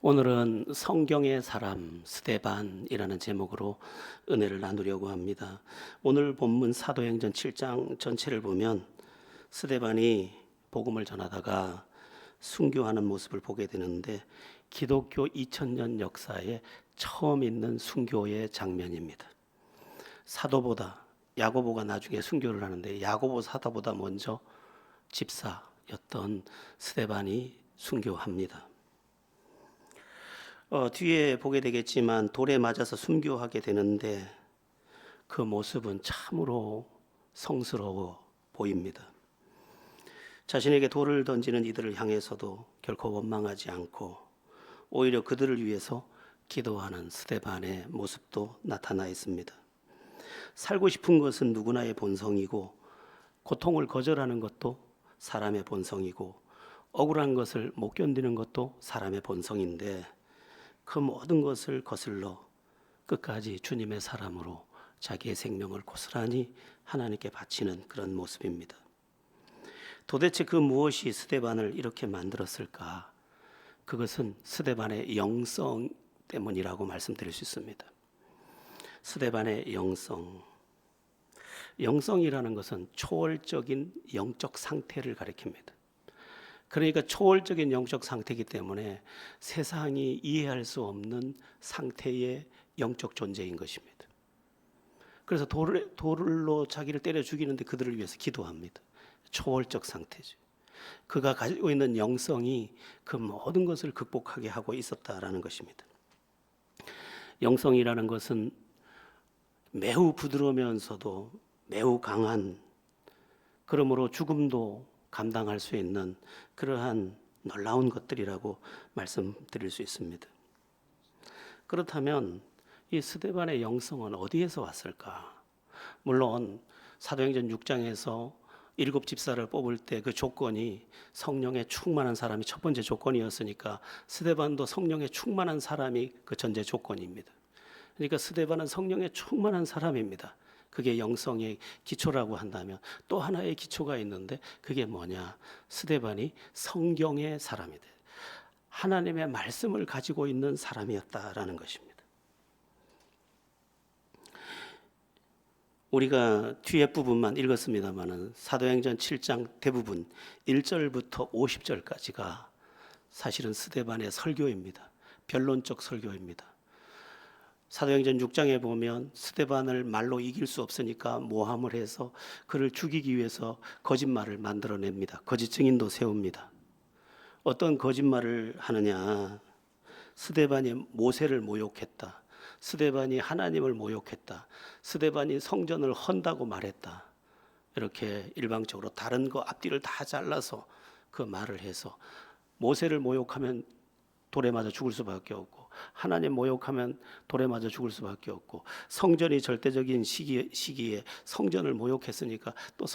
오늘은 성경의 사람 스데반이라는 제목으로 은혜를 나누려고 합니다. 오늘 본문 사도행전 7장 전체를 보면 스데반이 복음을 전하다가 순교하는 모습을 보게 되는데 기독교 2000년 역사에 처음 있는 순교의 장면입니다. 사도보다 야고보가 나중에 순교를 하는데 야고보 사도보다 먼저 집사였던 스데반이 순교합니다. 뒤에 보게 되겠지만 돌에 맞아서 순교하게 되는데 그 모습은 참으로 성스러워 보입니다. 자신에게 돌을 던지는 이들을 향해서도 결코 원망하지 않고 오히려 그들을 위해서 기도하는 스데반의 모습도 나타나 있습니다. 살고 싶은 것은 누구나의 본성이고 고통을 거절하는 것도 사람의 본성이고 억울한 것을 못 견디는 것도 사람의 본성인데 그 모든 것을 거슬러 끝까지 주님의 사람으로 자기의 생명을 고스란히 하나님께 바치는 그런 모습입니다. 도대체 그 무엇이 스데반을 이렇게 만들었을까? 그것은 스데반의 영성 때문이라고 말씀드릴 수 있습니다. 스데반의 영성이라는 것은 초월적인 영적 상태를 가리킵니다. 그러니까 초월적인 영적 상태이기 때문에 세상이 이해할 수 없는 상태의 영적 존재인 것입니다. 그래서 돌로 자기를 때려 죽이는데 그들을 위해서 기도합니다. 초월적 상태죠. 그가 가지고 있는 영성이 그 모든 것을 극복하게 하고 있었다라는 것입니다. 영성이라는 것은 매우 부드러우면서도 매우 강한, 그러므로 죽음도 감당할 수 있는 그러한 놀라운 것들이라고 말씀드릴 수 있습니다. 그렇다면 이 스데반의 영성은 어디에서 왔을까? 물론 사도행전 6장에서 7 집사를 뽑을 때 그 조건이 성령에 충만한 사람이 첫 번째 조건이었으니까 스데반도 성령에 충만한 사람이 그 전제 조건입니다. 그러니까 스데반은 성령에 충만한 사람입니다. 그게 영성의 기초라고 한다면 또 하나의 기초가 있는데 그게 뭐냐? 스데반이 성경의 사람이다. 하나님의 말씀을 가지고 있는 사람이었다라는 것입니다. 우리가 뒤에 부분만 읽었습니다마는 사도행전 7장 대부분 1절부터 50절까지가 사실은 스데반의 설교입니다. 변론적 설교입니다. 사도행전 6장에 보면 스데반을 말로 이길 수 없으니까 모함을 해서 그를 죽이기 위해서 거짓말을 만들어냅니다. 거짓 증인도 세웁니다. 어떤 거짓말을 하느냐? 스데반이 모세를 모욕했다. 스데반이 하나님을 모욕했다. 스데반이 성전을 헌다고 말했다. 이렇게 일방적으로 다른 거 앞뒤를 다 잘라서 그 말을 해서 모세를 모욕하면 돌에 맞아 죽을 수밖에 없고 하나님 모욕하면 돌에 맞아 죽을 수밖에 없고 성전이 절대적인 시기에 성전을 모욕했으니까 또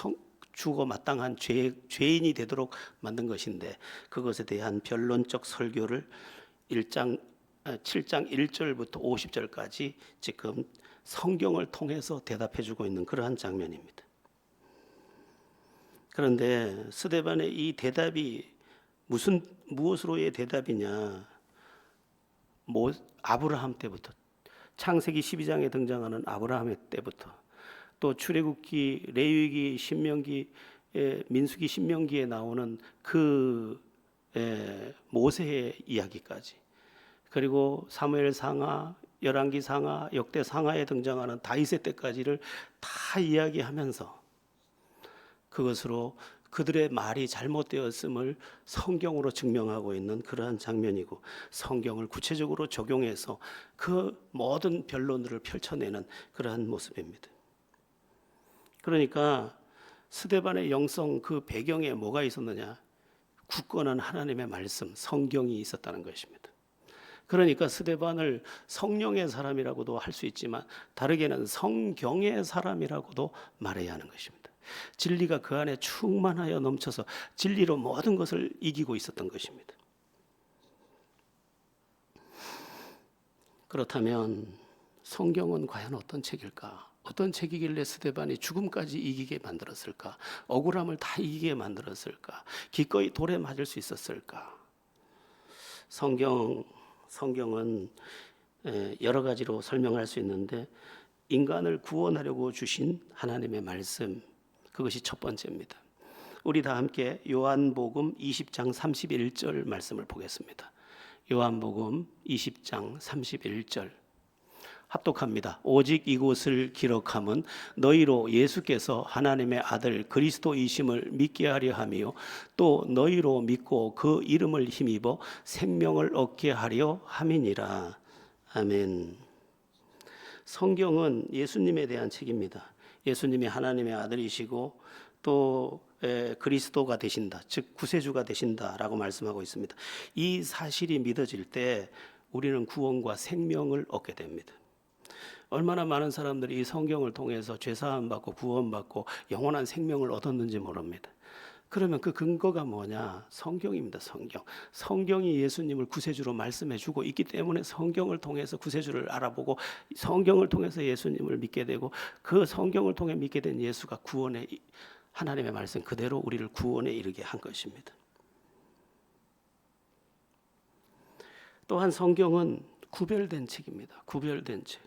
죽어 마땅한 죄인이 되도록 만든 것인데 그것에 대한 변론적 설교를 7장 1절부터 50절까지 지금 성경을 통해서 대답해 주고 있는 그러한 장면입니다. 그런데 스데반의 이 대답이 무엇으로의 대답이냐? 아브라함 때부터, 창세기 12장에 등장하는 아브라함의 때부터, 또 출애굽기, 레위기, 신명기, 민수기, 신명기에 나오는 그 모세의 이야기까지, 그리고 사무엘 상하, 열왕기 상하, 역대 상하에 등장하는 다윗의 때까지를 다 이야기하면서 그것으로 그들의 말이 잘못되었음을 성경으로 증명하고 있는 그러한 장면이고 성경을 구체적으로 적용해서 그 모든 변론들을 펼쳐내는 그러한 모습입니다. 그러니까 스데반의 영성 그 배경에 뭐가 있었느냐? 굳건한 하나님의 말씀, 성경이 있었다는 것입니다. 그러니까 스데반을 성령의 사람이라고도 할 수 있지만 다르게는 성경의 사람이라고도 말해야 하는 것입니다. 진리가 그 안에 충만하여 넘쳐서 진리로 모든 것을 이기고 있었던 것입니다. 그렇다면 성경은 과연 어떤 책일까? 어떤 책이길래 스데반이 죽음까지 이기게 만들었을까? 억울함을 다 이기게 만들었을까? 기꺼이 돌에 맞을 수 있었을까? 성경 성경은 여러 가지로 설명할 수 있는데 인간을 구원하려고 주신 하나님의 말씀, 그것이 첫 번째입니다. 우리 다 함께 요한복음 20장 31절 말씀을 보겠습니다. 요한복음 20장 31절 합독합니다. 오직 이곳을 기록함은 너희로 예수께서 하나님의 아들 그리스도이심을 믿게 하려 함이요 또 너희로 믿고 그 이름을 힘입어 생명을 얻게 하려 함이니라. 아멘. 성경은 예수님에 대한 책입니다. 예수님이 하나님의 아들이시고 또 그리스도가 되신다, 즉 구세주가 되신다라고 말씀하고 있습니다. 이 사실이 믿어질 때 우리는 구원과 생명을 얻게 됩니다. 얼마나 많은 사람들이 이 성경을 통해서 죄사함 받고 구원받고 영원한 생명을 얻었는지 모릅니다. 그러면 그 근거가 뭐냐? 성경입니다. 성경. 성경이 예수님을 구세주로 말씀해 주고 있기 때문에 성경을 통해서 구세주를 알아보고 성경을 통해서 예수님을 믿게 되고 그 성경을 통해 믿게 된 예수가 구원의 하나님의 말씀 그대로 우리를 구원에 이르게 한 것입니다. 또한 성경은 구별된 책입니다. 구별된 책.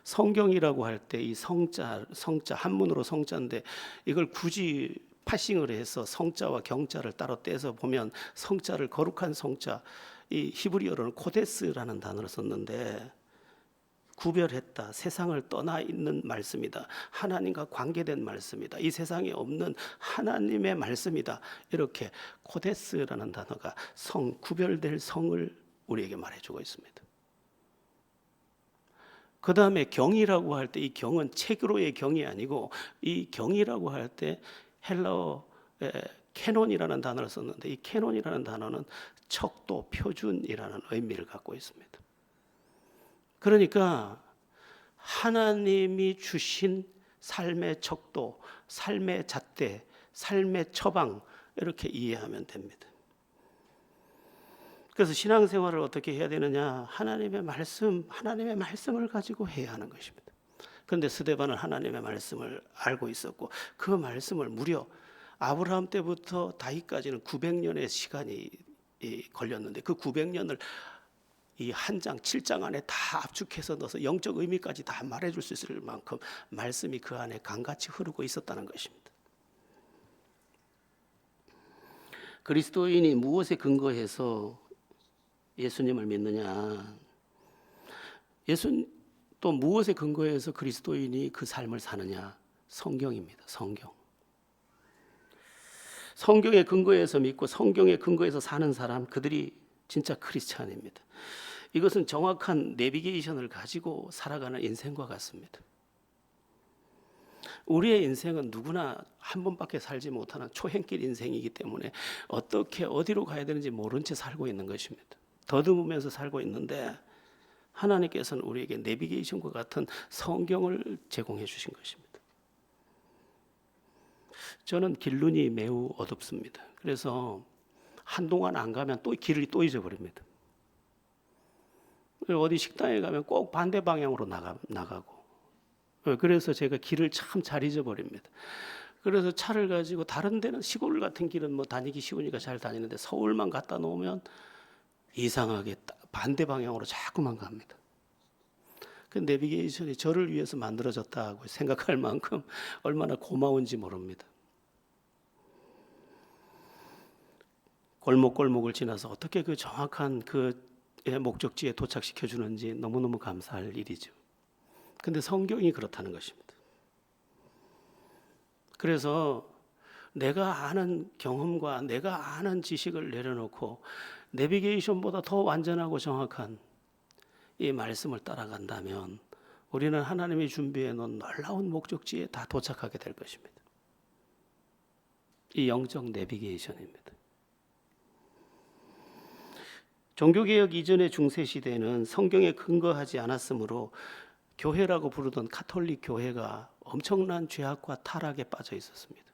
성경이라고 할 때 이 성자 한문으로 성자인데 이걸 굳이 파싱을 해서 성자와 경자를 따로 떼서 보면 성자를 거룩한 성자, 이 히브리어로는 코데스라는 단어를 썼는데 구별했다. 세상을 떠나 있는 말씀이다. 하나님과 관계된 말씀이다. 이 세상에 없는 하나님의 말씀이다. 이렇게 코데스라는 단어가 구별될 성을 우리에게 말해주고 있습니다. 그 다음에 경이라고 할 때 이 경은 책으로의 경이 아니고 이 경이라고 할 때 헬라어 캐논이라는 단어를 썼는데 이 캐논이라는 단어는 척도, 표준이라는 의미를 갖고 있습니다. 그러니까 하나님이 주신 삶의 척도, 삶의 잣대, 삶의 처방 이렇게 이해하면 됩니다. 그래서 신앙생활을 어떻게 해야 되느냐? 하나님의 말씀을 가지고 해야 하는 것입니다. 그런데 스데반은 하나님의 말씀을 알고 있었고 그 말씀을 무려 아브라함 때부터 다윗까지는 900년의 시간이 걸렸는데 그 900년을 이 한 장, 7장 안에 다 압축해서 넣어서 영적 의미까지 다 말해줄 수 있을 만큼 말씀이 그 안에 강같이 흐르고 있었다는 것입니다. 그리스도인이 무엇에 근거해서 예수님을 믿느냐? 또 무엇에 근거해서 그리스도인이 그 삶을 사느냐? 성경입니다. 성경. 성경에 근거해서 믿고 성경에 근거해서 사는 사람, 그들이 진짜 크리스찬입니다. 이것은 정확한 내비게이션을 가지고 살아가는 인생과 같습니다. 우리의 인생은 누구나 한 번밖에 살지 못하는 초행길 인생이기 때문에 어떻게 어디로 가야 되는지 모른 채 살고 있는 것입니다. 더듬으면서 살고 있는데 하나님께서는 우리에게 내비게이션과 같은 성경을 제공해 주신 것입니다. 저는 길눈이 매우 어둡습니다. 그래서 한동안 안 가면 또 길을 또 잊어버립니다. 어디 식당에 가면 꼭 반대 방향으로 나가고 그래서 제가 길을 참 잘 잊어버립니다. 그래서 차를 가지고 다른 데는 시골 같은 길은 뭐 다니기 쉬우니까 잘 다니는데 서울만 갖다 놓으면 이상하게 반대 방향으로 자꾸만 갑니다. 그 내비게이션이 저를 위해서 만들어졌다고 생각할 만큼 얼마나 고마운지 모릅니다. 골목골목을 지나서 어떻게 그 정확한 그 목적지에 도착시켜 주는지 너무너무 감사할 일이죠. 근데 성경이 그렇다는 것입니다. 그래서 내가 아는 경험과 내가 아는 지식을 내려놓고 내비게이션보다 더 완전하고 정확한 이 말씀을 따라간다면 우리는 하나님이 준비해 놓은 놀라운 목적지에 다 도착하게 될 것입니다. 이 영적 내비게이션입니다. 종교개혁 이전의 중세시대에는 성경에 근거하지 않았으므로 교회라고 부르던 가톨릭 교회가 엄청난 죄악과 타락에 빠져 있었습니다.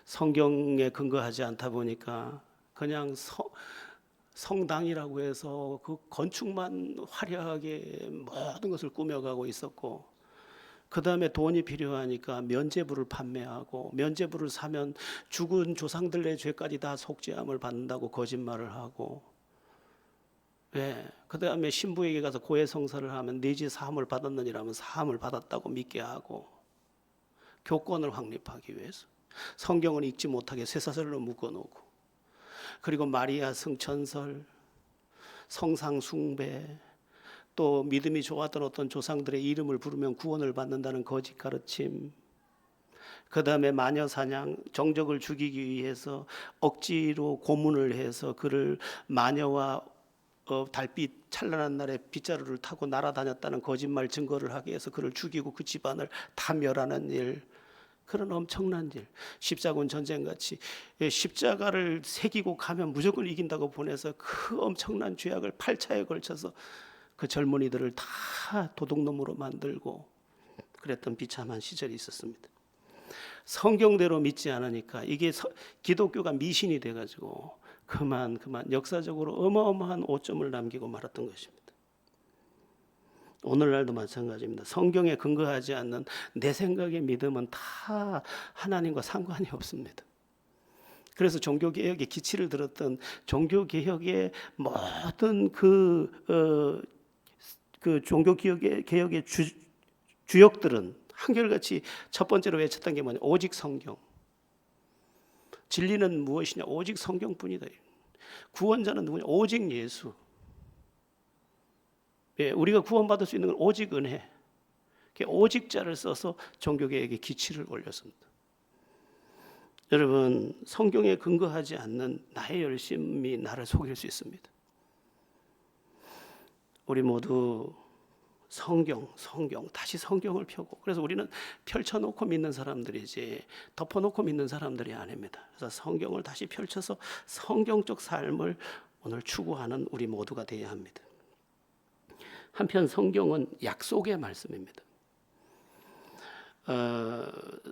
성경에 근거하지 않다 보니까 그냥 성당이라고 해서 그 건축만 화려하게 모든 것을 꾸며가고 있었고 그 다음에 돈이 필요하니까 면죄부를 판매하고 면죄부를 사면 죽은 조상들의 죄까지 다 속죄함을 받는다고 거짓말을 하고 예. 그 다음에 신부에게 가서 고해성사를 하면 네 지 사함을 받았느니라면 사함을 받았다고 믿게 하고, 교권을 확립하기 위해서 성경을 읽지 못하게 쇠사슬로 묶어놓고, 그리고 마리아 승천설, 성상 숭배, 또 믿음이 좋았던 어떤 조상들의 이름을 부르면 구원을 받는다는 거짓 가르침, 그 다음에 마녀 사냥, 정적을 죽이기 위해서 억지로 고문을 해서 그를 마녀와 달빛 찬란한 날에 빗자루를 타고 날아다녔다는 거짓말 증거를 하기 위해서 그를 죽이고 그 집안을 다 멸하는 일, 그런 엄청난 일, 십자군 전쟁같이 십자가를 새기고 가면 무조건 이긴다고 보내서 그 엄청난 죄악을 8차에 걸쳐서 그 젊은이들을 다 도둑놈으로 만들고 그랬던 비참한 시절이 있었습니다. 성경대로 믿지 않으니까 이게 기독교가 미신이 돼가지고 그만 역사적으로 어마어마한 오점을 남기고 말았던 것입니다. 오늘날도 마찬가지입니다. 성경에 근거하지 않는 내 생각의 믿음은 다 하나님과 상관이 없습니다. 그래서 종교개혁의 기치를 들었던 종교개혁의 모든 그 종교개혁의 주역들은 한결같이 첫 번째로 외쳤던 게 뭐냐? 오직 성경. 진리는 무엇이냐? 오직 성경뿐이다. 구원자는 누구냐? 오직 예수. 예, 우리가 구원받을 수 있는 건 오직 은혜. 오직자를 써서 종교개혁의 기치를 올렸습니다. 여러분, 성경에 근거하지 않는 나의 열심이 나를 속일 수 있습니다. 우리 모두 성경, 다시 성경을 펴고, 그래서 우리는 펼쳐놓고 믿는 사람들이지 덮어놓고 믿는 사람들이 아닙니다. 그래서 성경을 다시 펼쳐서 성경적 삶을 오늘 추구하는 우리 모두가 되어야 합니다. 한편 성경은 약속의 말씀입니다.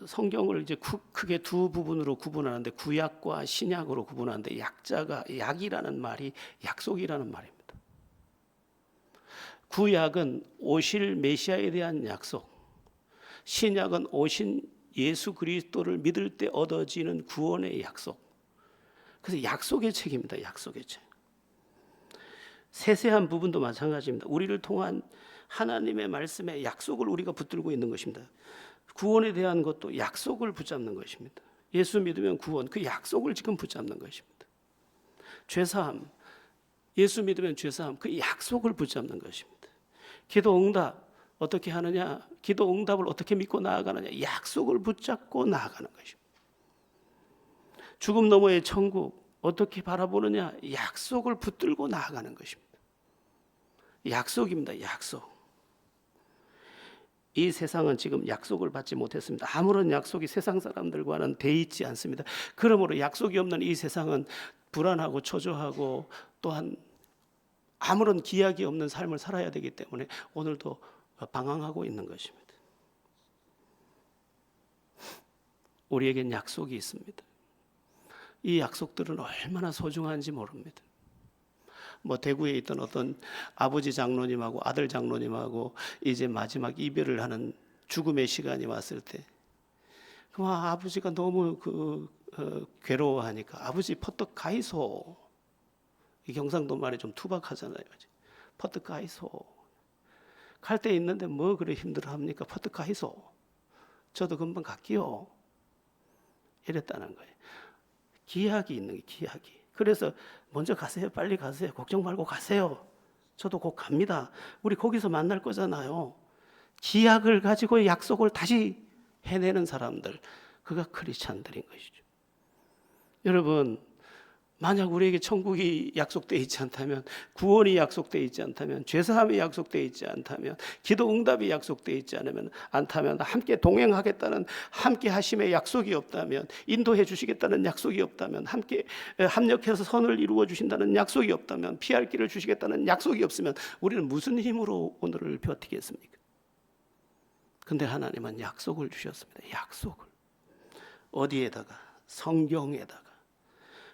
성경을 이제 크게 두 부분으로 구분하는데, 구약과 신약으로 구분하는데, 약이라는 말이 약속이라는 말입니다. 구약은 오실 메시아에 대한 약속, 신약은 오신 예수 그리스도를 믿을 때 얻어지는 구원의 약속. 그래서 약속의 책입니다. 약속의 책. 세세한 부분도 마찬가지입니다. 우리를 통한 하나님의 말씀의 약속을 우리가 붙들고 있는 것입니다. 구원에 대한 것도 약속을 붙잡는 것입니다. 예수 믿으면 구원, 그 약속을 지금 붙잡는 것입니다. 죄사함, 예수 믿으면 죄사함, 그 약속을 붙잡는 것입니다. 기도 응답 어떻게 하느냐? 기도 응답을 어떻게 믿고 나아가느냐? 약속을 붙잡고 나아가는 것입니다. 죽음 너머의 천국 어떻게 바라보느냐? 약속을 붙들고 나아가는 것입니다. 약속입니다. 약속. 이 세상은 지금 약속을 받지 못했습니다. 아무런 약속이 세상 사람들과는 돼 있지 않습니다. 그러므로 약속이 없는 이 세상은 불안하고 초조하고 또한 아무런 기약이 없는 삶을 살아야 되기 때문에 오늘도 방황하고 있는 것입니다. 우리에겐 약속이 있습니다. 이 약속들은 얼마나 소중한지 모릅니다. 대구에 있던 어떤 아버지 장로님하고 아들 장로님하고 이제 마지막 이별을 하는 죽음의 시간이 왔을 때, 아버지가 너무 괴로워하니까 아버지 퍼뜩 가이소. 이 경상도 말이 좀 투박하잖아요. 퍼뜩 가이소. 갈 데 있는데 뭐 그래 힘들어합니까? 퍼뜩 가이소. 저도 금방 갈게요. 이랬다는 거예요. 기약이 있는 게 기약이. 그래서 먼저 가세요. 빨리 가세요. 걱정 말고 가세요. 저도 곧 갑니다. 우리 거기서 만날 거잖아요. 기약을 가지고 약속을 다시 해내는 사람들, 그가 크리스찬들인 것이죠. 여러분, 만약 우리에게 천국이 약속되어 있지 않다면, 구원이 약속되어 있지 않다면, 죄사함이 약속되어 있지 않다면, 기도 응답이 약속되어 있지 않다면, 함께 동행하겠다는 함께 하심의 약속이 없다면, 인도해 주시겠다는 약속이 없다면, 함께 합력해서 선을 이루어 주신다는 약속이 없다면, 피할 길을 주시겠다는 약속이 없으면 우리는 무슨 힘으로 오늘을 버티겠습니까? 근데 하나님은 약속을 주셨습니다. 약속을. 어디에다가? 성경에다가.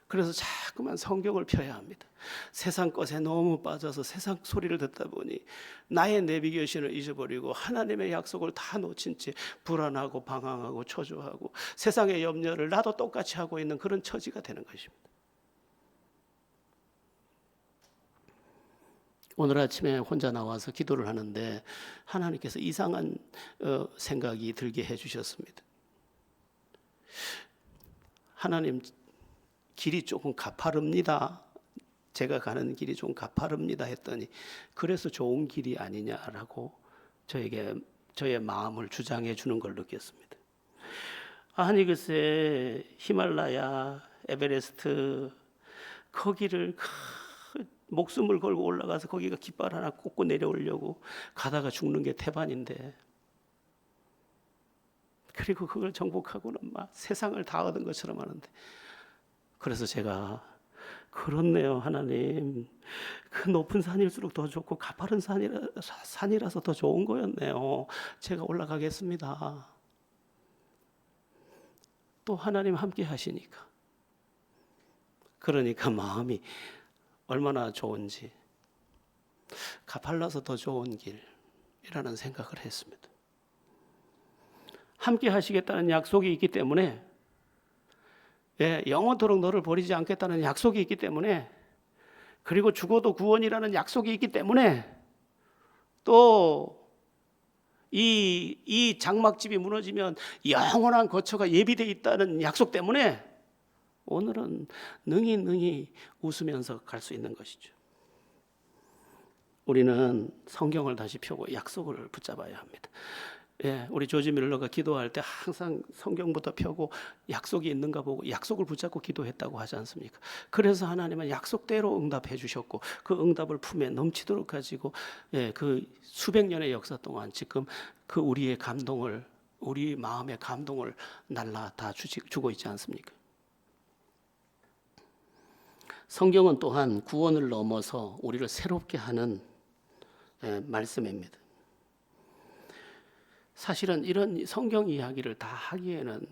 그래서 자꾸만 성경을 펴야 합니다. 세상 것에 너무 빠져서 세상 소리를 듣다 보니 나의 내비게이션을 잊어버리고 하나님의 약속을 다 놓친 채 불안하고 방황하고 초조하고 세상의 염려를 나도 똑같이 하고 있는 그런 처지가 되는 것입니다. 오늘 아침에 혼자 나와서 기도를 하는데 하나님께서 이상한 생각이 들게 해주셨습니다. 하나님, 길이 조금 가파릅니다. 제가 가는 길이 좀 가파릅니다 했더니 그래서 좋은 길이 아니냐라고 저의 마음을 주장해 주는 걸 느꼈습니다. 아니 글쎄, 히말라야, 에베레스트 거기를 목숨을 걸고 올라가서 거기가 깃발 하나 꽂고 내려오려고 가다가 죽는 게 태반인데, 그리고 그걸 정복하고는 막 세상을 다 얻은 것처럼 하는데, 그래서 제가 그렇네요 하나님, 그 높은 산일수록 더 좋고 가파른 산이라서 더 좋은 거였네요. 제가 올라가겠습니다. 또 하나님 함께 하시니까, 그러니까 마음이 얼마나 좋은지, 가팔라서 더 좋은 길이라는 생각을 했습니다. 함께 하시겠다는 약속이 있기 때문에, 영원토록 너를 버리지 않겠다는 약속이 있기 때문에, 그리고 죽어도 구원이라는 약속이 있기 때문에, 또 이 장막집이 무너지면 영원한 거처가 예비되어 있다는 약속 때문에 오늘은 능히 웃으면서 갈 수 있는 것이죠. 우리는 성경을 다시 펴고 약속을 붙잡아야 합니다. 우리 조지 밀러가 기도할 때 항상 성경부터 펴고 약속이 있는가 보고 약속을 붙잡고 기도했다고 하지 않습니까? 그래서 하나님은 약속대로 응답해 주셨고, 그 응답을 품에 넘치도록 가지고 그 수백 년의 역사 동안 지금 그 우리의 감동을, 우리 마음의 감동을 날라 다 주고 있지 않습니까? 성경은 또한 구원을 넘어서 우리를 새롭게 하는 말씀입니다. 사실은 이런 성경 이야기를 다 하기에는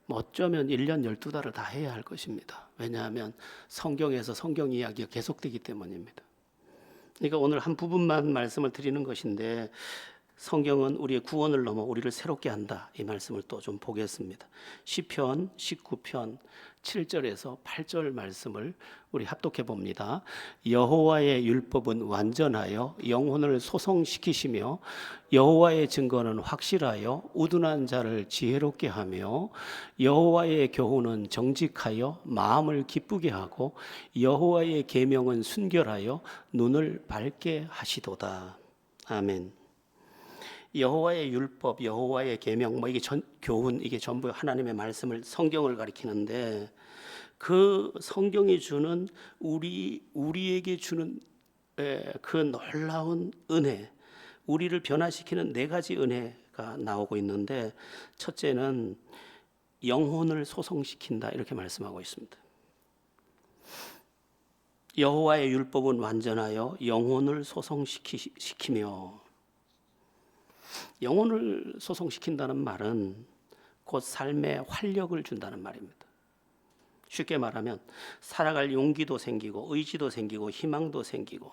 어쩌면 1년 12달을 다 해야 할 것입니다. 왜냐하면 성경에서 성경 이야기가 계속되기 때문입니다. 그러니까 오늘 한 부분만 말씀을 드리는 것인데, 성경은 우리의 구원을 넘어 우리를 새롭게 한다, 이 말씀을 또 좀 보겠습니다. 시편 19편 7절에서 8절 말씀을 우리 합독해 봅니다. 여호와의 율법은 완전하여 영혼을 소성시키시며 여호와의 증거는 확실하여 우둔한 자를 지혜롭게 하며 여호와의 교훈은 정직하여 마음을 기쁘게 하고 여호와의 계명은 순결하여 눈을 밝게 하시도다. 아멘. 여호와의 율법, 여호와의 계명, 이게 교훈, 이게 전부 하나님의 말씀을, 성경을 가리키는데, 그 성경이 주는 우리에게 주는 그 놀라운 은혜, 우리를 변화시키는 4가지 은혜가 나오고 있는데, 첫째는 영혼을 소성시킨다, 이렇게 말씀하고 있습니다. 여호와의 율법은 완전하여 영혼을 소성시키며, 영혼을 소성시킨다는 말은 곧 삶에 활력을 준다는 말입니다. 쉽게 말하면 살아갈 용기도 생기고 의지도 생기고 희망도 생기고,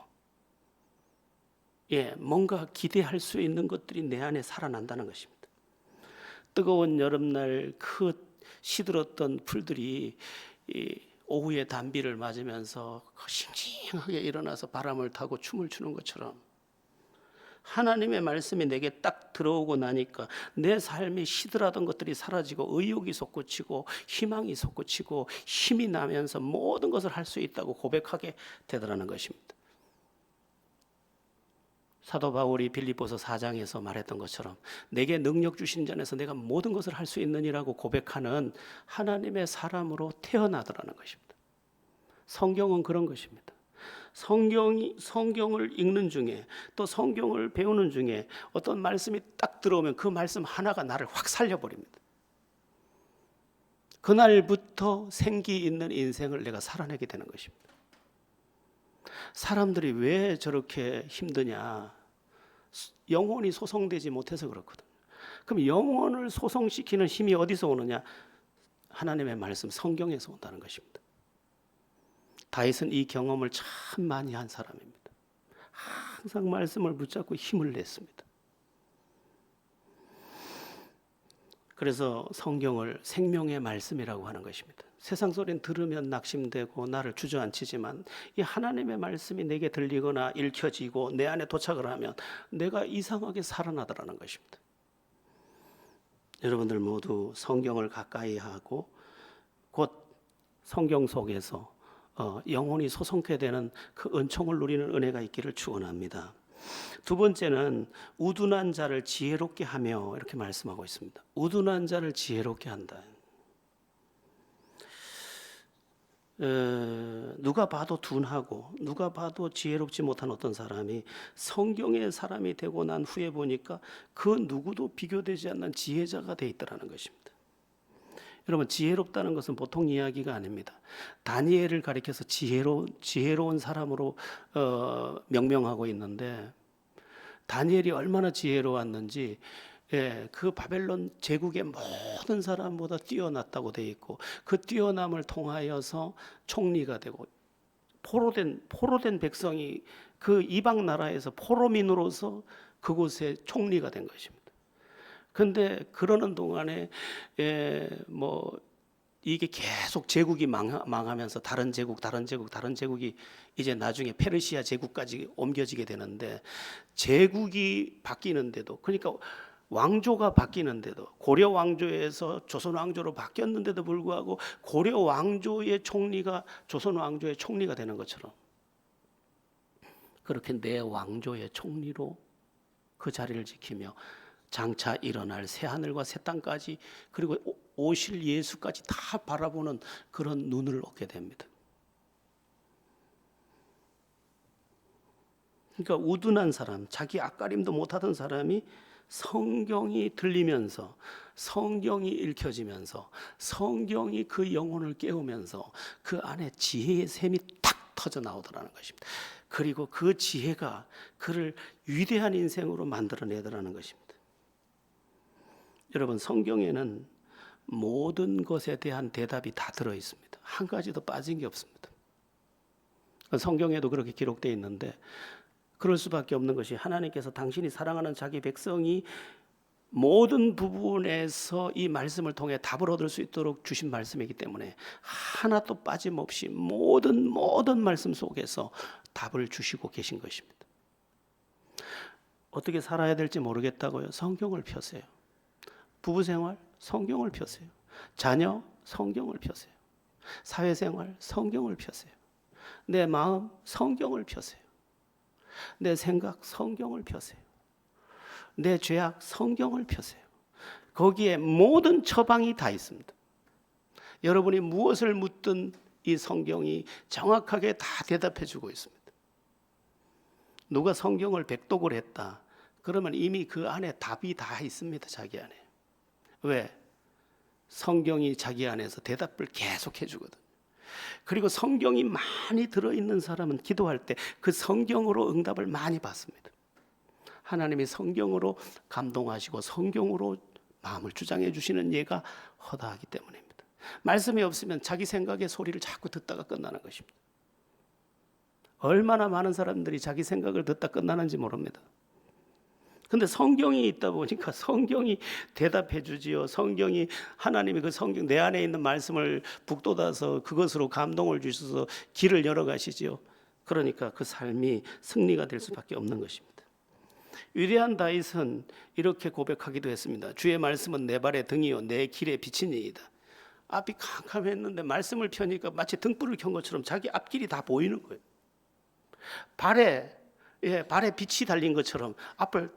뭔가 기대할 수 있는 것들이 내 안에 살아난다는 것입니다. 뜨거운 여름날 그 시들었던 풀들이 오후에 단비를 맞으면서 싱싱하게 일어나서 바람을 타고 춤을 추는 것처럼, 하나님의 말씀이 내게 딱 들어오고 나니까 내 삶이 시들하던 것들이 사라지고 의욕이 솟구치고 희망이 솟구치고 힘이 나면서 모든 것을 할 수 있다고 고백하게 되더라는 것입니다. 사도 바울이 빌립보서 4장에서 말했던 것처럼 내게 능력 주신 자에서 내가 모든 것을 할 수 있느니라고 고백하는 하나님의 사람으로 태어나더라는 것입니다. 성경은 그런 것입니다. 성경을 읽는 중에, 또 성경을 배우는 중에 어떤 말씀이 딱 들어오면 그 말씀 하나가 나를 확 살려버립니다. 그날부터 생기 있는 인생을 내가 살아내게 되는 것입니다. 사람들이 왜 저렇게 힘드냐? 영혼이 소성되지 못해서 그렇거든. 그럼 영혼을 소성시키는 힘이 어디서 오느냐? 하나님의 말씀, 성경에서 온다는 것입니다. 다윗은 이 경험을 참 많이 한 사람입니다. 항상 말씀을 붙잡고 힘을 냈습니다. 그래서 성경을 생명의 말씀이라고 하는 것입니다. 세상 소리는 들으면 낙심되고 나를 주저앉히지만 이 하나님의 말씀이 내게 들리거나 읽혀지고 내 안에 도착을 하면 내가 이상하게 살아나더라는 것입니다. 여러분들 모두 성경을 가까이 하고 곧 성경 속에서 영혼이 소송케 되는 그 은총을 누리는 은혜가 있기를 축원합니다. 두 번째는 우둔한 자를 지혜롭게 하며 이렇게 말씀하고 있습니다. 우둔한 자를 지혜롭게 한다. 누가 봐도 둔하고 누가 봐도 지혜롭지 못한 어떤 사람이 성경의 사람이 되고 난 후에 보니까 그 누구도 비교되지 않는 지혜자가 돼 있더라는 것입니다. 여러분, 지혜롭다는 것은 보통 이야기가 아닙니다. 다니엘을 가리켜서 지혜로운 사람으로 명명하고 있는데 다니엘이 얼마나 지혜로웠는지 그 바벨론 제국의 모든 사람보다 뛰어났다고 되어 있고 그 뛰어남을 통하여서 총리가 되고 포로된 백성이 그 이방 나라에서 포로민으로서 그곳에 총리가 된 것입니다. 그런데 그러는 동안에 이게 계속 제국이 망하면서 다른 제국이 이제 나중에 페르시아 제국까지 옮겨지게 되는데 제국이 바뀌는데도 그러니까 왕조가 바뀌는데도 고려 왕조에서 조선 왕조로 바뀌었는데도 불구하고 고려 왕조의 총리가 조선 왕조의 총리가 되는 것처럼 그렇게 내 왕조의 총리로 그 자리를 지키며 장차 일어날 새 하늘과 새 땅까지 그리고 오실 예수까지 다 바라보는 그런 눈을 얻게 됩니다. 그러니까 우둔한 사람, 자기 앞가림도 못하던 사람이 성경이 들리면서 성경이 읽혀지면서 성경이 그 영혼을 깨우면서 그 안에 지혜의 샘이 탁 터져 나오더라는 것입니다. 그리고 그 지혜가 그를 위대한 인생으로 만들어내더라는 것입니다. 여러분, 성경에는 모든 것에 대한 대답이 다 들어 있습니다. 한 가지도 빠진 게 없습니다. 성경에도 그렇게 기록되어 있는데 그럴 수밖에 없는 것이 하나님께서 당신이 사랑하는 자기 백성이 모든 부분에서 이 말씀을 통해 답을 얻을 수 있도록 주신 말씀이기 때문에 하나도 빠짐없이 모든 말씀 속에서 답을 주시고 계신 것입니다. 어떻게 살아야 될지 모르겠다고요? 성경을 펴세요. 부부생활 성경을 펴세요. 자녀 성경을 펴세요. 사회생활 성경을 펴세요. 내 마음 성경을 펴세요. 내 생각 성경을 펴세요. 내 죄악 성경을 펴세요. 거기에 모든 처방이 다 있습니다. 여러분이 무엇을 묻든 이 성경이 정확하게 다 대답해 주고 있습니다. 누가 성경을 백독을 했다 그러면 이미 그 안에 답이 다 있습니다. 자기 안에. 왜? 성경이 자기 안에서 대답을 계속 해주거든. 그리고 성경이 많이 들어있는 사람은 기도할 때 그 성경으로 응답을 많이 받습니다. 하나님이 성경으로 감동하시고 성경으로 마음을 주장해 주시는 예가 허다하기 때문입니다. 말씀이 없으면 자기 생각의 소리를 자꾸 듣다가 끝나는 것입니다. 얼마나 많은 사람들이 자기 생각을 듣다 끝나는지 모릅니다. 근데 성경이 있다 보니까 성경이 대답해 주지요. 성경이 하나님이 그 성경 내 안에 있는 말씀을 북돋아서 그것으로 감동을 주셔서 길을 열어 가시지요. 그러니까 그 삶이 승리가 될 수밖에 없는 것입니다. 위대한 다윗은 이렇게 고백하기도 했습니다. 주의 말씀은 내 발의 등이요 내 길의 빛이니이다. 앞이 캄캄했는데 말씀을 펴니까 마치 등불을 켠 것처럼 자기 앞길이 다 보이는 거예요. 발에 빛이 달린 것처럼 앞을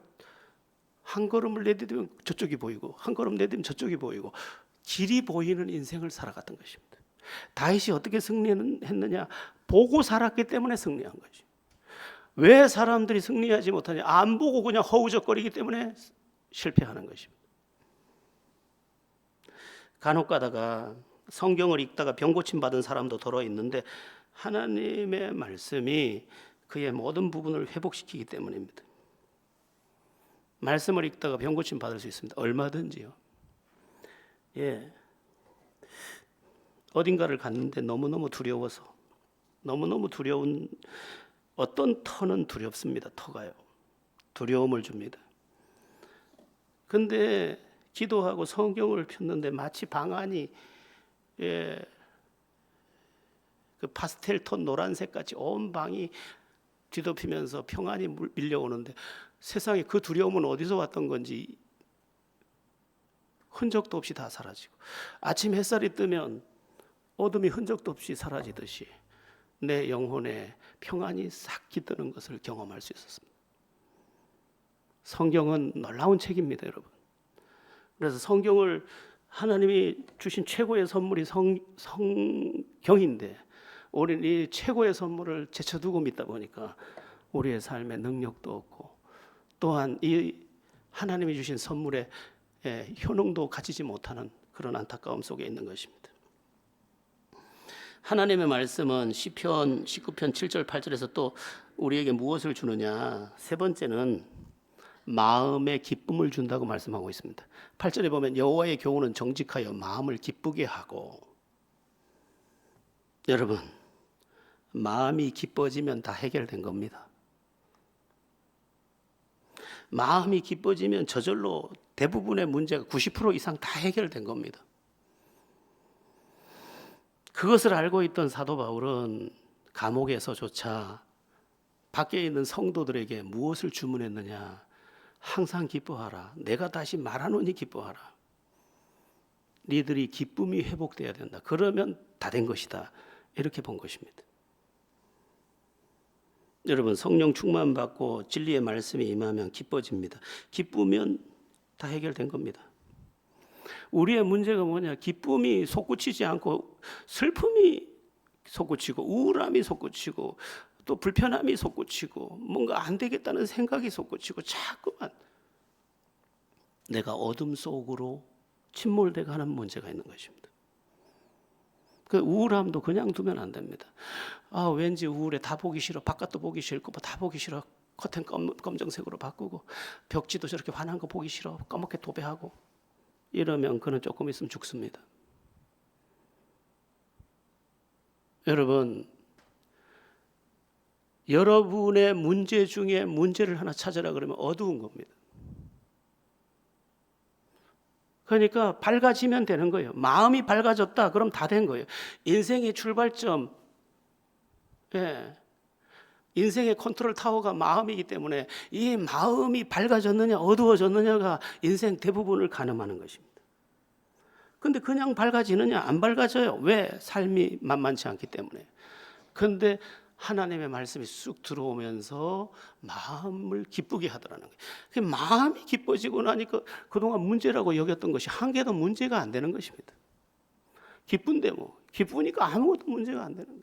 한 걸음을 내디디면 저쪽이 보이고 한 걸음 내디디면 저쪽이 보이고 길이 보이는 인생을 살아갔던 것입니다. 다윗이 어떻게 승리했느냐? 보고 살았기 때문에 승리한 거지. 왜 사람들이 승리하지 못하냐? 안 보고 그냥 허우적거리기 때문에 실패하는 것입니다. 간혹 가다가 성경을 읽다가 병 고침 받은 사람도 더러 있는데 하나님의 말씀이 그의 모든 부분을 회복시키기 때문입니다. 말씀을 읽다가 병 고침 받을 수 있습니다. 얼마든지요. 어딘가를 갔는데 너무너무 두려워서 너무너무 두려운 어떤 터는 두렵습니다. 터가요. 두려움을 줍니다. 근데 기도하고 성경을 폈는데 마치 방 안이 그 파스텔 톤 노란색 같이 온 방이 뒤덮이면서 평안이 밀려오는데 세상에 그 두려움은 어디서 왔던 건지 흔적도 없이 다 사라지고, 아침 햇살이 뜨면 어둠이 흔적도 없이 사라지듯이 내 영혼에 평안이 싹 깃드는 것을 경험할 수 있었습니다. 성경은 놀라운 책입니다, 여러분. 그래서 성경을 하나님이 주신 최고의 선물이 성경인데, 우리는 이 최고의 선물을 제쳐두고 믿다 보니까 우리의 삶에 능력도 없고, 또한 이 하나님이 주신 선물의 효능도 가지지 못하는 그런 안타까움 속에 있는 것입니다. 하나님의 말씀은 시편 19편 7절 8절에서 또 우리에게 무엇을 주느냐, 세 번째는 마음의 기쁨을 준다고 말씀하고 있습니다. 8절에 보면 여호와의 교훈은 정직하여 마음을 기쁘게 하고, 여러분, 마음이 기뻐지면 다 해결된 겁니다. 마음이 기뻐지면 저절로 대부분의 문제가 90% 이상 다 해결된 겁니다. 그것을 알고 있던 사도 바울은 감옥에서조차 밖에 있는 성도들에게 무엇을 주문했느냐, 항상 기뻐하라, 내가 다시 말하노니 기뻐하라, 니들이 기쁨이 회복돼야 된다, 그러면 다 된 것이다, 이렇게 본 것입니다. 여러분, 성령 충만 받고 진리의 말씀이 임하면 기뻐집니다. 기쁘면 다 해결된 겁니다. 우리의 문제가 뭐냐, 기쁨이 솟구치지 않고 슬픔이 솟구치고 우울함이 솟구치고 또 불편함이 솟구치고 뭔가 안 되겠다는 생각이 솟구치고 자꾸만 내가 어둠 속으로 침몰돼 가는 문제가 있는 것입니다. 그 우울함도 그냥 두면 안 됩니다. 아, 왠지 우울해, 다 보기 싫어, 바깥도 보기 싫고 다 보기 싫어, 커튼 검정색으로 바꾸고 벽지도 저렇게 환한 거 보기 싫어, 까맣게 도배하고, 이러면 그는 조금 있으면 죽습니다. 여러분, 여러분의 문제 중에 문제를 하나 찾으라 그러면 어두운 겁니다. 그러니까 밝아지면 되는 거예요. 마음이 밝아졌다 그럼 다 된 거예요. 인생의 출발점, 인생의 컨트롤 타워가 마음이기 때문에 이 마음이 밝아졌느냐 어두워졌느냐가 인생 대부분을 가늠하는 것입니다. 근데 그냥 밝아지느냐, 안 밝아져요. 왜? 삶이 만만치 않기 때문에. 그런데 하나님의 말씀이 쑥 들어오면서 마음을 기쁘게 하더라는 거예요. 마음이 기뻐지고 나니까 그동안 문제라고 여겼던 것이 한 개도 문제가 안 되는 것입니다. 기쁜데 뭐, 기쁘니까 아무것도 문제가 안 되는 거예요.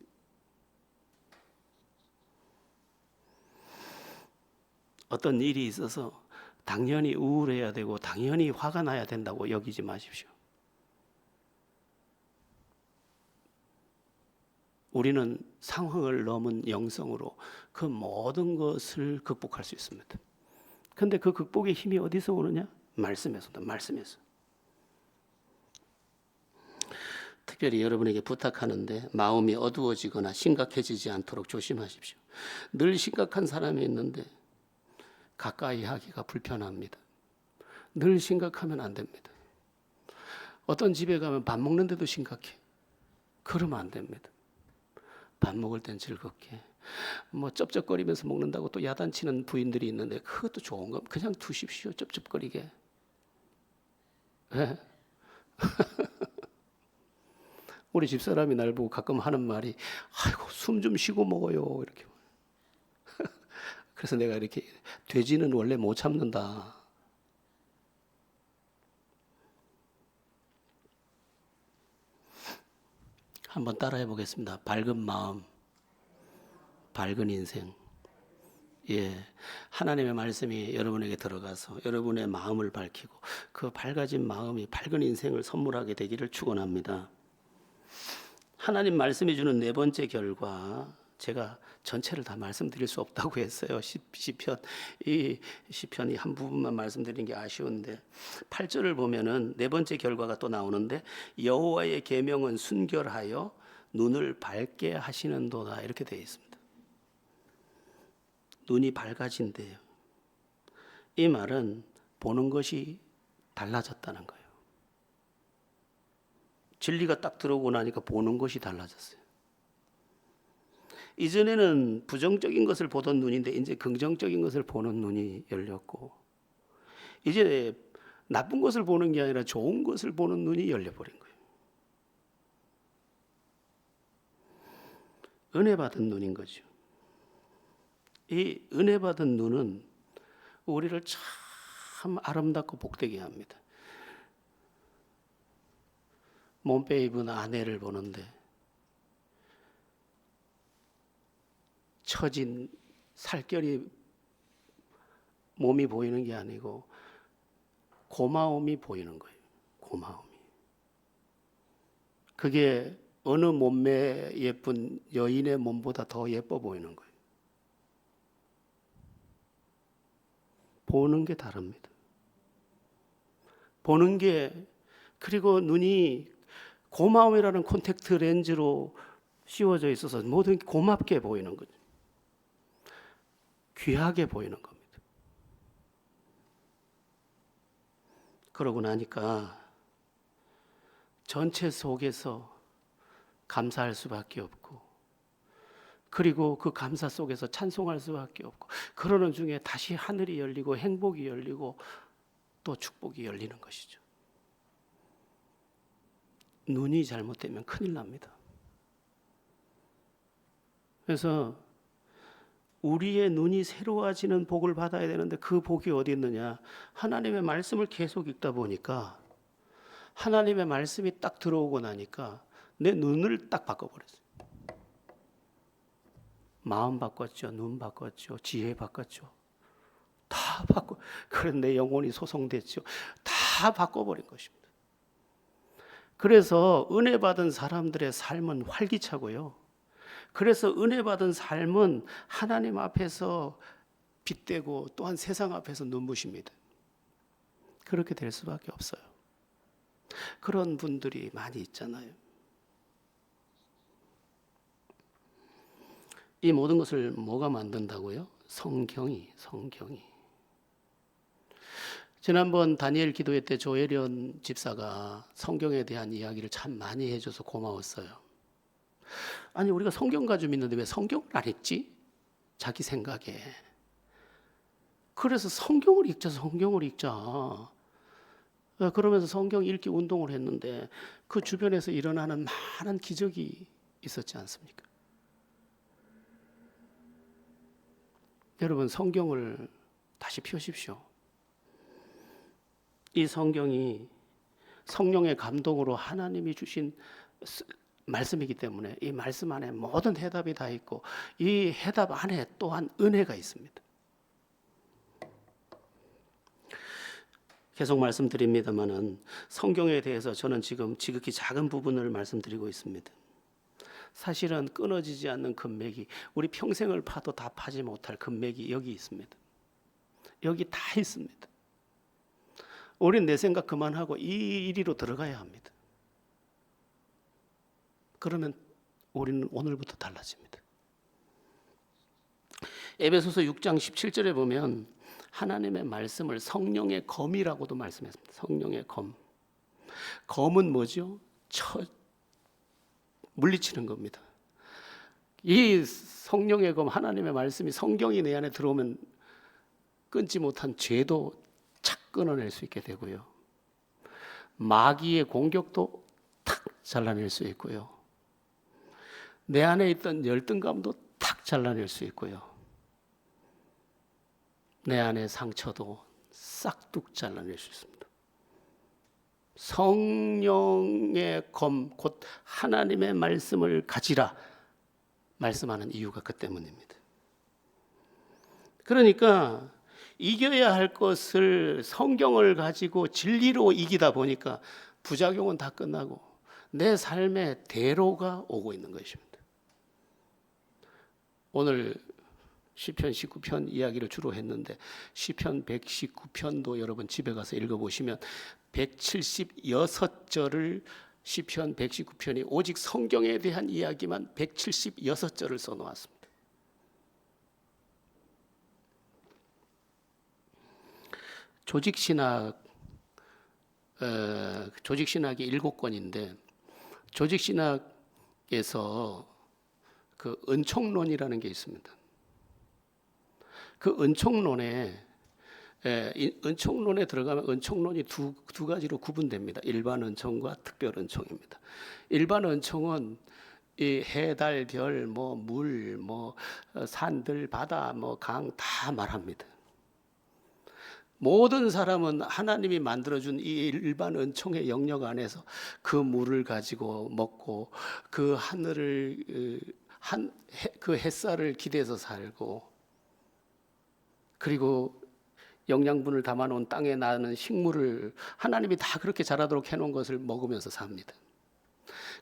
어떤 일이 있어서 당연히 우울해야 되고 당연히 화가 나야 된다고 여기지 마십시오. 우리는 상황을 넘은 영성으로 그 모든 것을 극복할 수 있습니다. 그런데 그 극복의 힘이 어디서 오느냐? 말씀에서다. 말씀에서. 특별히 여러분에게 부탁하는데 마음이 어두워지거나 심각해지지 않도록 조심하십시오. 늘 심각한 사람이 있는데 가까이 하기가 불편합니다. 늘 심각하면 안 됩니다. 어떤 집에 가면 밥 먹는데도 심각해. 그러면 안 됩니다. 밥 먹을 땐 즐겁게, 뭐 쩝쩝거리면서 먹는다고 또 야단치는 부인들이 있는데 그것도 좋은 거 그냥 두십시오. 쩝쩝거리게. 네? 우리 집사람이 날 보고 가끔 하는 말이, 아이고 숨 좀 쉬고 먹어요, 이렇게. 그래서 내가 이렇게, 돼지는 원래 못 참는다. 한번 따라해 보겠습니다. 밝은 마음, 밝은 인생. 하나님의 말씀이 여러분에게 들어가서 여러분의 마음을 밝히고 그 밝아진 마음이 밝은 인생을 선물하게 되기를 축원합니다. 하나님 말씀이 주는 네 번째 결과, 제가 전체를 다 말씀드릴 수 없다고 했어요. 이 시편이 한 부분만 말씀드린 게 아쉬운데 8절을 보면은 네 번째 결과가 또 나오는데, 여호와의 계명은 순결하여 눈을 밝게 하시는도다, 이렇게 되어 있습니다. 눈이 밝아진대요. 이 말은 보는 것이 달라졌다는 거예요. 진리가 딱 들어오고 나니까 보는 것이 달라졌어요. 이전에는 부정적인 것을 보던 눈인데 이제 긍정적인 것을 보는 눈이 열렸고, 이제 나쁜 것을 보는 게 아니라 좋은 것을 보는 눈이 열려버린 거예요. 은혜 받은 눈인 거죠. 이 은혜 받은 눈은 우리를 참 아름답고 복되게 합니다. 몸빼 입은 아내를 보는데 처진 살결이 몸이 보이는 게 아니고 고마움이 보이는 거예요. 고마움이. 그게 어느 몸매 예쁜 여인의 몸보다 더 예뻐 보이는 거예요. 보는 게 다릅니다. 보는 게, 그리고 눈이 고마움이라는 콘택트 렌즈로 씌워져 있어서 모든 게 고맙게 보이는 거죠. 귀하게 보이는 겁니다. 그러고 나니까 전체 속에서 감사할 수밖에 없고, 그리고 그 감사 속에서 찬송할 수밖에 없고, 그러는 중에 다시 하늘이 열리고 행복이 열리고 또 축복이 열리는 것이죠. 눈이 잘못되면 큰일 납니다. 그래서 우리의 눈이 새로워지는 복을 받아야 되는데 그 복이 어디 있느냐? 하나님의 말씀을 계속 읽다 보니까, 하나님의 말씀이 딱 들어오고 나니까 내 눈을 딱 바꿔버렸어요. 마음 바꿨죠. 눈 바꿨죠. 지혜 바꿨죠. 다 바꿔. 그런 내 영혼이 소송됐죠. 다 바꿔버린 것입니다. 그래서 은혜 받은 사람들의 삶은 활기차고요. 그래서 은혜 받은 삶은 하나님 앞에서 빛되고 또한 세상 앞에서 눈부십니다. 그렇게 될 수밖에 없어요. 그런 분들이 많이 있잖아요. 이 모든 것을 뭐가 만든다고요? 성경이. 지난번 다니엘 기도회 때 조혜련 집사가 성경에 대한 이야기를 참 많이 해줘서 고마웠어요. 아니, 우리가 성경 가지고 믿는데 왜 성경을 안 읽지? 자기 생각에. 그래서 성경을 읽자. 그러면서 성경 읽기 운동을 했는데 그 주변에서 일어나는 많은 기적이 있었지 않습니까? 여러분, 성경을 다시 펴십시오. 이 성경이 성령의 감동으로 하나님이 주신 말씀이기 때문에 이 말씀 안에 모든 해답이 다 있고, 이 해답 안에 또한 은혜가 있습니다. 계속 말씀드립니다마는 성경에 대해서 저는 지금 지극히 작은 부분을 말씀드리고 있습니다. 사실은 끊어지지 않는 금맥이, 우리 평생을 파도 다 파지 못할 금맥이 여기 있습니다. 여기 다 있습니다. 우린 내 생각 그만하고 이 이리로 들어가야 합니다. 그러면 우리는 오늘부터 달라집니다. 에베소서 6장 17절에 보면 하나님의 말씀을 성령의 검이라고도 말씀했습니다. 성령의 검. 검은 뭐죠? 물리치는 겁니다. 이 성령의 검, 하나님의 말씀이, 성경이 내 안에 들어오면 끊지 못한 죄도 착 끊어낼 수 있게 되고요. 마귀의 공격도 탁 잘라낼 수 있고요. 내 안에 있던 열등감도 탁 잘라낼 수 있고요. 내 안의 상처도 싹둑 잘라낼 수 있습니다. 성령의 검, 곧 하나님의 말씀을 가지라 말씀하는 이유가 그 때문입니다. 그러니까 이겨야 할 것을 성경을 가지고 진리로 이기다 보니까 부작용은 다 끝나고 내 삶의 대로가 오고 있는 것입니다. 오늘 시편 19편 이야기를 주로 했는데 시편 119편도 여러분 집에 가서 읽어보시면 176절을, 시편 119편이 오직 성경에 대한 이야기만 176절을 써놓았습니다. 조직신학 조직신학이 7권인데 조직신학에서 그 은총론이라는 게 있습니다. 그 은총론에 들어가면 은총론이 두 가지로 구분됩니다. 일반 은총과 특별 은총입니다. 일반 은총은 이 해, 달, 별, 물, 산들, 바다, 강 다 말합니다. 모든 사람은 하나님이 만들어준 이 일반 은총의 영역 안에서 그 물을 가지고 먹고 그 하늘을 그 햇살을 기대서 살고 그리고 영양분을 담아놓은 땅에 나는 식물을 하나님이 다 그렇게 자라도록 해놓은 것을 먹으면서 삽니다.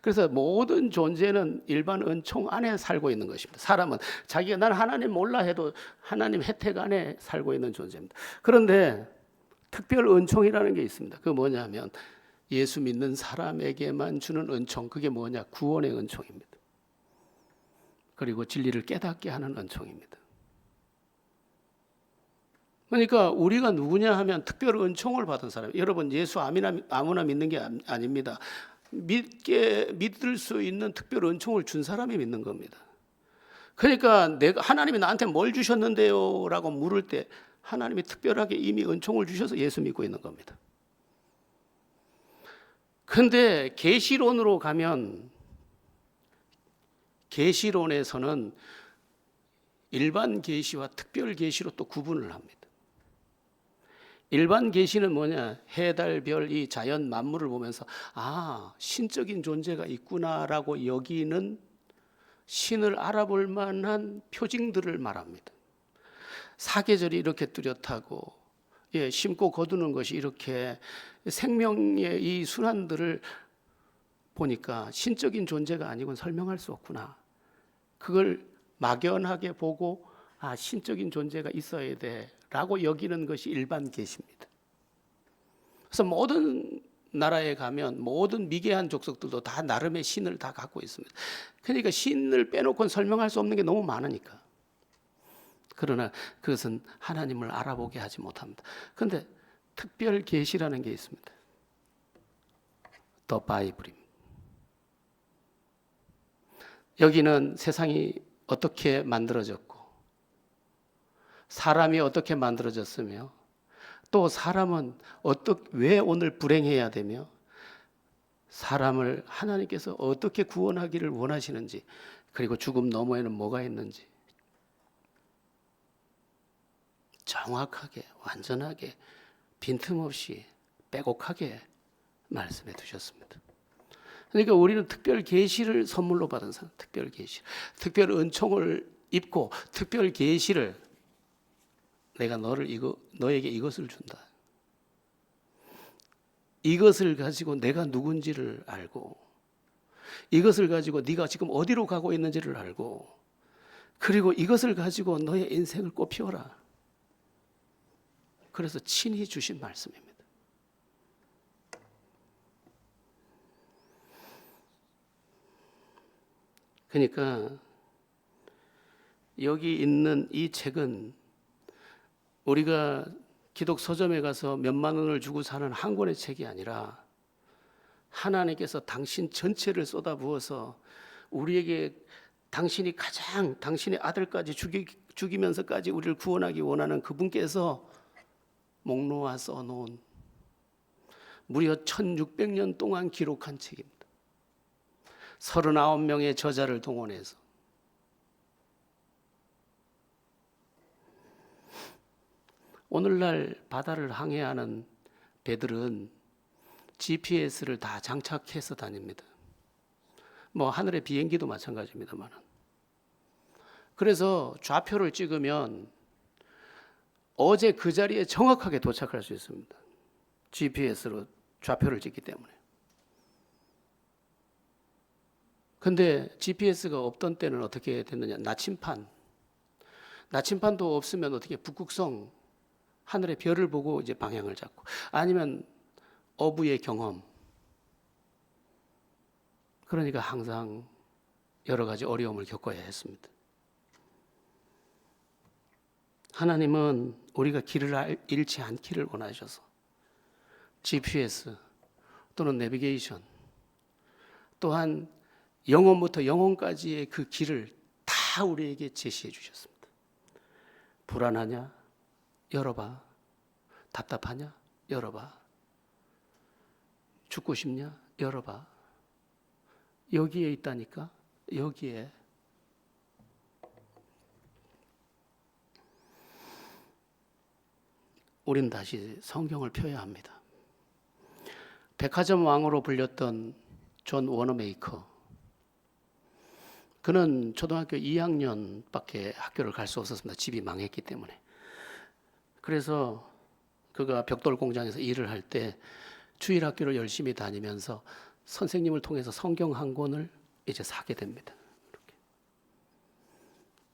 그래서 모든 존재는 일반 은총 안에 살고 있는 것입니다. 사람은 자기가 난 하나님 몰라 해도 하나님 혜택 안에 살고 있는 존재입니다. 그런데 특별 은총이라는 게 있습니다. 그게 뭐냐면 예수 믿는 사람에게만 주는 은총, 그게 뭐냐? 구원의 은총입니다. 그리고 진리를 깨닫게 하는 은총입니다. 그러니까 우리가 누구냐 하면 특별 은총을 받은 사람. 여러분, 예수 아무나 믿는 게 아닙니다. 믿을 수 있는 특별 은총을 준 사람이 믿는 겁니다. 그러니까 하나님이 나한테 뭘 주셨는데요? 라고 물을 때 하나님이 특별하게 이미 은총을 주셔서 예수 믿고 있는 겁니다. 그런데 계시론으로 가면 계시론에서는 일반 계시와 특별 계시로 또 구분을 합니다. 일반 계시는 뭐냐? 해, 달, 별, 이 자연 만물을 보면서 신적인 존재가 있구나라고 여기는 신을 알아볼 만한 표징들을 말합니다. 사계절이 이렇게 뚜렷하고 심고 거두는 것이 이렇게 생명의 이 순환들을 보니까 신적인 존재가 아니고는 설명할 수 없구나. 그걸 막연하게 보고 신적인 존재가 있어야 돼라고 여기는 것이 일반 계시입니다. 그래서 모든 나라에 가면 모든 미개한 족속들도 다 나름의 신을 다 갖고 있습니다. 그러니까 신을 빼놓고는 설명할 수 없는 게 너무 많으니까. 그러나 그것은 하나님을 알아보게 하지 못합니다. 그런데 특별 계시라는 게 있습니다. 더 바이블입니다. 여기는 세상이 어떻게 만들어졌고 사람이 어떻게 만들어졌으며 또 사람은 왜 오늘 불행해야 되며 사람을 하나님께서 어떻게 구원하기를 원하시는지 그리고 죽음 너머에는 뭐가 있는지 정확하게 완전하게 빈틈없이 빼곡하게 말씀해 두셨습니다. 그러니까 우리는 특별 계시를 선물로 받은 사람, 특별 계시, 특별 은총을 입고 특별 계시를 내가 너에게 이것을 준다. 이것을 가지고 내가 누군지를 알고 이것을 가지고 네가 지금 어디로 가고 있는지를 알고 그리고 이것을 가지고 너의 인생을 꽃피워라. 그래서 친히 주신 말씀입니다. 그러니까 여기 있는 이 책은 우리가 기독 서점에 가서 몇만 원을 주고 사는 한 권의 책이 아니라 하나님께서 당신 전체를 쏟아부어서 우리에게 당신이 당신의 아들까지 죽이면서까지 우리를 구원하기 원하는 그분께서 목 놓아 써놓은 무려 1600년 동안 기록한 책입니다. 39명의 저자를 동원해서 오늘날 바다를 항해하는 배들은 GPS를 다 장착해서 다닙니다. 하늘의 비행기도 마찬가지입니다만. 그래서 좌표를 찍으면 어제 그 자리에 정확하게 도착할 수 있습니다. GPS로 좌표를 찍기 때문에. 근데 GPS가 없던 때는 어떻게 됐느냐? 나침판도 없으면 어떻게 북극성 하늘의 별을 보고 이제 방향을 잡고 아니면 어부의 경험. 그러니까 항상 여러 가지 어려움을 겪어야 했습니다. 하나님은 우리가 길을 잃지 않기를 원하셔서 GPS, 또는 내비게이션, 또한 영혼부터 영혼까지의 그 길을 다 우리에게 제시해 주셨습니다. 불안하냐? 열어봐. 답답하냐? 열어봐. 죽고 싶냐? 열어봐. 여기에 있다니까. 여기에. 우린 다시 성경을 펴야 합니다. 백화점 왕으로 불렸던 존 워너메이커, 그는 초등학교 2학년밖에 학교를 갈 수 없었습니다. 집이 망했기 때문에. 그래서 그가 벽돌 공장에서 일을 할 때 주일 학교를 열심히 다니면서 선생님을 통해서 성경 한 권을 이제 사게 됩니다. 이렇게.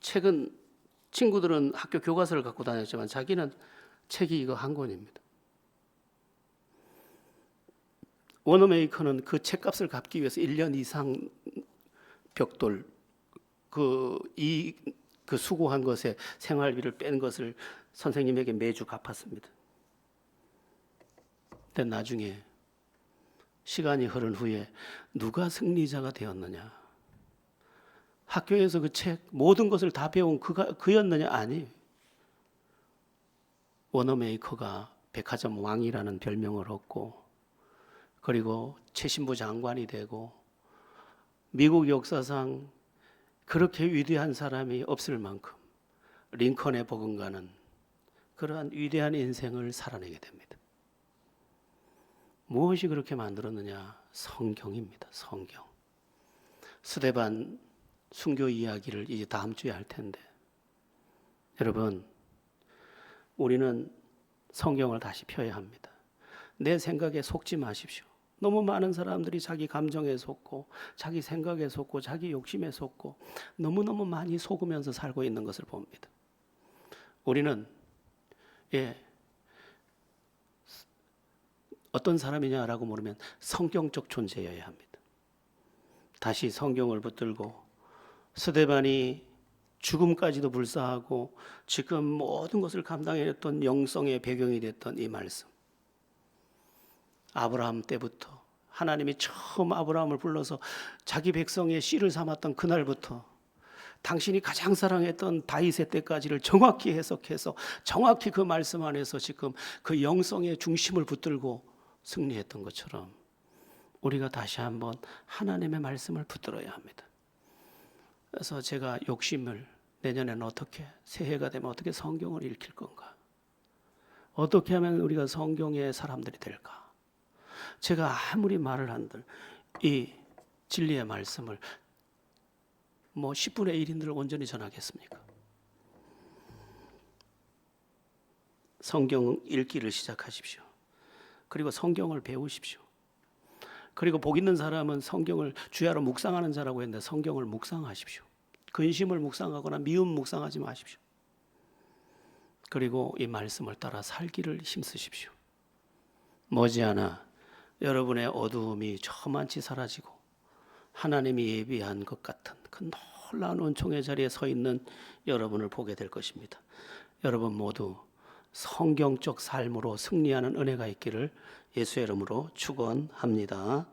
책은 친구들은 학교 교과서를 갖고 다녔지만 자기는 책이 이거 한 권입니다. 워너메이커는 그 책값을 갚기 위해서 1년 이상 벽돌 그 수고한 것에 생활비를 뺀 것을 선생님에게 매주 갚았습니다. 근데 나중에 시간이 흐른 후에 누가 승리자가 되었느냐? 학교에서 그 책 모든 것을 다 배운 그였느냐? 아니. 워너메이커가 백화점 왕이라는 별명을 얻고, 그리고 최신부 장관이 되고, 미국 역사상 그렇게 위대한 사람이 없을 만큼 링컨에 버금가는 그러한 위대한 인생을 살아내게 됩니다. 무엇이 그렇게 만들었느냐? 성경입니다. 성경. 스데반 순교 이야기를 이제 다음 주에 할 텐데, 여러분, 우리는 성경을 다시 펴야 합니다. 내 생각에 속지 마십시오. 너무 많은 사람들이 자기 감정에 속고 자기 생각에 속고 자기 욕심에 속고 너무너무 많이 속으면서 살고 있는 것을 봅니다. 우리는 어떤 사람이냐라고 물으면 성경적 존재여야 합니다. 다시 성경을 붙들고 스데반이 죽음까지도 불사하고 지금 모든 것을 감당해냈던 영성의 배경이 됐던 이 말씀, 아브라함 때부터 하나님이 처음 아브라함을 불러서 자기 백성의 씨를 삼았던 그날부터 당신이 가장 사랑했던 다윗의 때까지를 정확히 해석해서 정확히 그 말씀 안에서 지금 그 영성의 중심을 붙들고 승리했던 것처럼 우리가 다시 한번 하나님의 말씀을 붙들어야 합니다. 그래서 제가 욕심을 내년에는 어떻게, 새해가 되면 어떻게 성경을 읽힐 건가? 어떻게 하면 우리가 성경의 사람들이 될까? 제가 아무리 말을 한들 이 진리의 말씀을 10분의 1인들 온전히 전하겠습니까? 성경 읽기를 시작하십시오. 그리고 성경을 배우십시오. 그리고 복 있는 사람은 성경을 주야로 묵상하는 자라고 했는데 성경을 묵상하십시오. 근심을 묵상하거나 미움 묵상하지 마십시오. 그리고 이 말씀을 따라 살기를 힘쓰십시오. 머지않아 여러분의 어두움이 저만치 사라지고 하나님이 예비한 것 같은 그 놀라운 은총의 자리에 서 있는 여러분을 보게 될 것입니다. 여러분 모두 성경적 삶으로 승리하는 은혜가 있기를 예수의 이름으로 축원합니다.